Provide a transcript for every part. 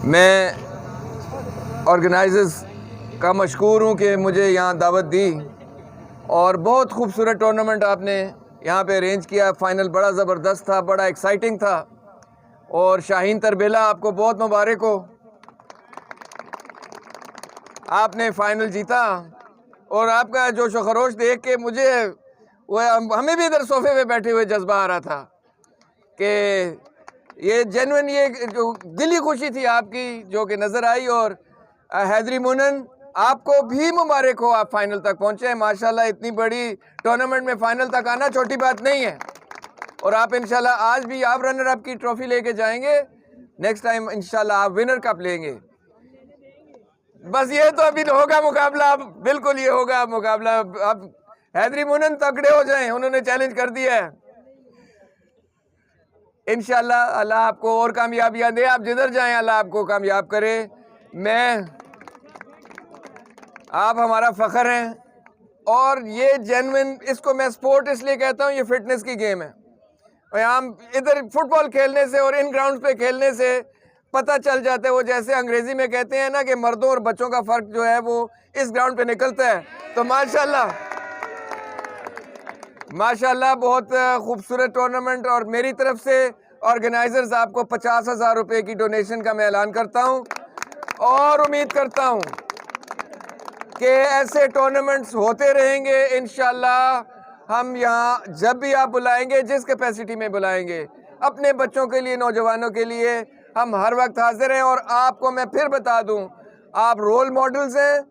मैं ऑर्गेनाइजर्स का मशकूर हूँ कि मुझे यहाँ दावत दी और बहुत खूबसूरत टूर्नामेंट आपने यहाँ पे अरेंज किया। फ़ाइनल बड़ा ज़बरदस्त था, बड़ा एक्साइटिंग था और शाहीन तरबेला आपको बहुत मुबारक हो, आपने फ़ाइनल जीता। और आपका जोश व खरोश देख के मुझे हमें भी इधर सोफे पे बैठे हुए जज्बा आ रहा था कि ये जेन्युइन ये जो दिली खुशी थी आपकी जो कि नज़र आई। और हैदरी मुनन आपको भी मुबारक हो, आप फाइनल तक पहुंचे हैं माशाल्लाह। इतनी बड़ी टूर्नामेंट में फाइनल तक आना छोटी बात नहीं है और आप इंशाल्लाह आज भी आप रनर अप की ट्रॉफी लेके जाएंगे, नेक्स्ट टाइम इंशाल्लाह आप विनर कप लेंगे। बस ये तो अभी होगा मुकाबला, अब बिल्कुल ये होगा मुकाबला। अब हैदरी मुनन तगड़े हो जाएं, उन्होंने चैलेंज कर दिया है। इंशाल्लाह अल्लाह आपको और कामयाबियां दे, आप जिधर जाएं अल्लाह आपको कामयाब करे। आप हमारा फ़ख्र हैं और ये जेन्युइन, इसको मैं स्पोर्ट इसलिए कहता हूँ, ये फिटनेस की गेम है। और हम इधर फुटबॉल खेलने से और इन ग्राउंड पे खेलने से पता चल जाता है, वो जैसे अंग्रेजी में कहते हैं ना कि मर्दों और बच्चों का फ़र्क जो है वो इस ग्राउंड पे निकलता है। तो माशाल्लाह बहुत खूबसूरत टूर्नामेंट। और मेरी तरफ से ऑर्गेनाइजर्स आपको 50,000 रुपये की डोनेशन का मैं ऐलान करता हूँ और उम्मीद करता हूँ कि ऐसे टूर्नामेंट्स होते रहेंगे इंशाल्लाह। हम यहाँ जब भी आप बुलाएंगे, जिस कैपेसिटी में बुलाएंगे, अपने बच्चों के लिए, नौजवानों के लिए हम हर वक्त हाजिर हैं। और आपको मैं फिर बता दूं, आप रोल मॉडल्स हैं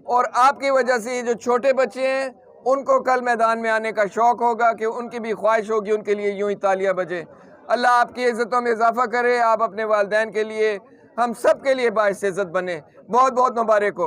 और आपकी वजह से ये जो छोटे बच्चे हैं उनको कल मैदान में आने का शौक़ होगा कि उनकी भी ख्वाहिश होगी उनके लिए यूं ही तालियां बजें। अल्लाह आपकी इज़्ज़तों में इजाफ़ा करे, आप अपने वालिदैन के लिए, हम सब के लिए बाइस इज़्ज़त बने। बहुत बहुत मुबारक हो।